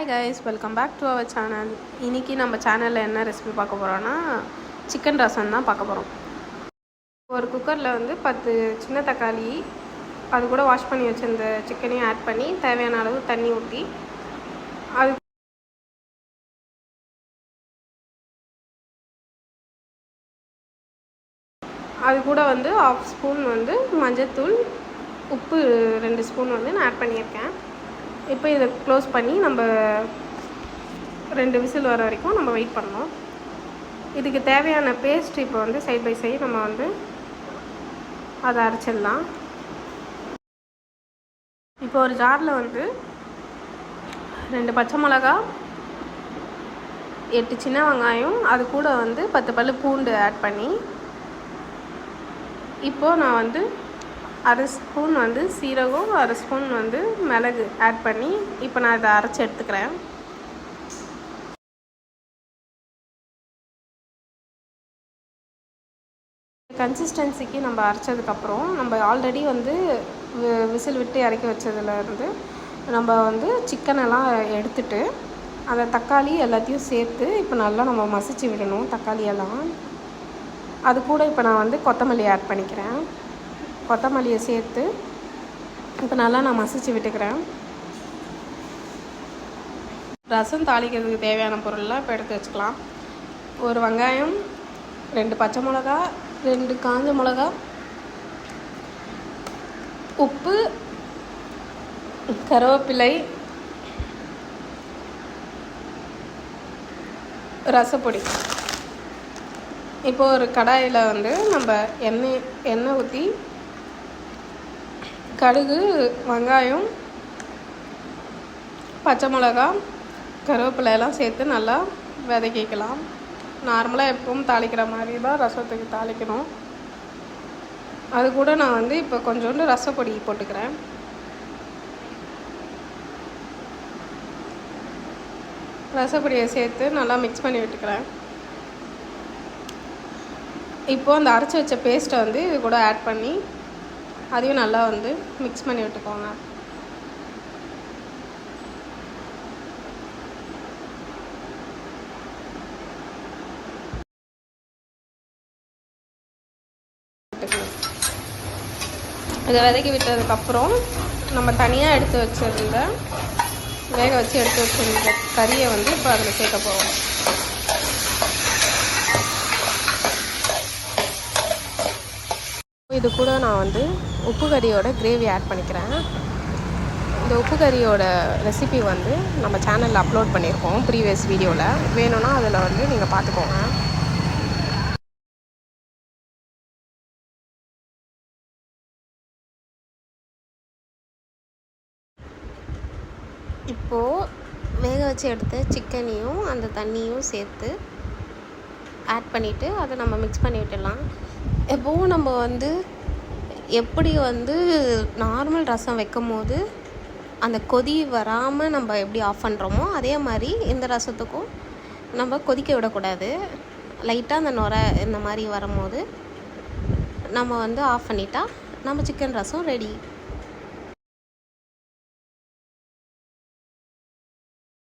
Hi guys, welcome back to our channel. இன்றைக்கி நம்ம சேனலில் என்ன ரெசிபி பார்க்க போகிறோன்னா சிக்கன் ரசம் தான் பார்க்க போகிறோம். ஒரு குக்கரில் வந்து 10 சின்ன தக்காளி, அது கூட வாஷ் பண்ணி வச்சுருந்த சிக்கனையும் ஆட் பண்ணி தேவையான அளவு தண்ணி ஊற்றி அது கூட வந்து 1/2 ஸ்பூன் வந்து மஞ்சத்தூள், உப்பு 2 ஸ்பூன் வந்து நான் ஆட் பண்ணியிருக்கேன். இப்போ இதை க்ளோஸ் பண்ணி நம்ம 2 விசில் வர வரைக்கும் நம்ம வெயிட் பண்ணணும். இதுக்கு தேவையான பேஸ்ட் இப்போ வந்து சைட் பை சைடு நம்ம வந்து அதை அரைச்சிடலாம். இப்போ ஒரு ஜாரில் வந்து 2 பச்சை மிளகா, 8 சின்ன வெங்காயம், அது கூட வந்து 10 பல் பூண்டு ஆட் பண்ணி, இப்போது நான் வந்து 1/2 ஸ்பூன் வந்து சீரகம், 1/2 ஸ்பூன் வந்து மிளகு ஆட் பண்ணி இப்போ நான் இதை அரைச்சி எடுத்துக்கிறேன். கன்சிஸ்டன்சிக்கு நம்ம அரைச்சதுக்கப்புறம் நம்ம ஆல்ரெடி வந்து விசில் விட்டு இறக்கி வச்சதுலேருந்து நம்ம வந்து சிக்கனெல்லாம் எடுத்துட்டு அந்த தக்காளி எல்லாத்தையும் சேர்த்து இப்போ நல்லா நம்ம மசிச்சு விடணும். தக்காளியெல்லாம் அது கூட இப்போ நான் வந்து கொத்தமல்லி ஆட் பண்ணிக்கிறேன். கொத்தமல்லியை சேர்த்து இப்போ நல்லா நான் மசிச்சு விட்டுக்கிறேன். ரசம் தாளிக்கிறதுக்கு தேவையான பொருள்லாம் இப்போ எடுத்து வச்சுக்கலாம். ஒரு வெங்காயம், 2 பச்சை மிளகா, 2 காஞ்ச மிளகா, உப்பு, கருவேப்பிலை, ரசப்பொடி. இப்போ ஒரு கடாயில் வந்து நம்ம எண்ணெய் ஊற்றி கடுகு, வெங்காயம், பச்சை மிளகா, கருவேப்பிலை எல்லாம் சேர்த்து நல்லா வதக்கிக்கலாம். நார்மலாக எப்பவும் தாளிக்கிற மாதிரி தான் ரசத்துக்கு தாளிக்கணும். அது கூட நான் வந்து இப்போ கொஞ்சோண்டு ரசப்பொடி போட்டுக்கிறேன். ரசப்பொடியை சேர்த்து நல்லா மிக்ஸ் பண்ணி விட்டுக்கிறேன். இப்போது அந்த அரைச்சி வச்ச பேஸ்ட்டை வந்து இது கூட ஆட் பண்ணி அதையும் நல்லா வந்து மிக்ஸ் பண்ணி விட்டுக்கோங்க. இதை வதக்கி விட்டதுக்கப்புறம் நம்ம தனியாக எடுத்து வச்சுருந்த வேக வச்சு எடுத்து வச்சுருந்த கறியை வந்து இப்போ அதில் சேர்க்க போவோம். இது கூட நான் வந்து உப்பு கறியோட கிரேவி ஆட் பண்ணிக்கிறேன். இந்த உப்பு கறியோட ரெசிபி வந்து நம்ம சேனலில் அப்லோட் பண்ணியிருக்கோம் ப்ரீவியஸ் வீடியோவில். வேணும்னா அதில் வந்து நீங்கள் பார்த்துக்கோங்க. இப்போது வேக வச்சு எடுத்த சிக்கனையும் அந்த தண்ணியும் சேர்த்து ஆட் பண்ணிவிட்டு அதை நம்ம மிக்ஸ் பண்ணி விட்டுடலாம். எப்போவும் நம்ம வந்து எப்படி வந்து நார்மல் ரசம் வைக்கும் போது அந்த கொதி வராமல் நம்ம எப்படி ஆஃப் பண்ணுறோமோ அதே மாதிரி இந்த ரசத்துக்கும் நம்ம கொதிக்க விடக்கூடாது. லைட்டாக அந்த நுரை இந்த மாதிரி வரும்போது நம்ம வந்து ஆஃப் பண்ணிட்டா நம்ம சிக்கன் ரசம் ரெடி.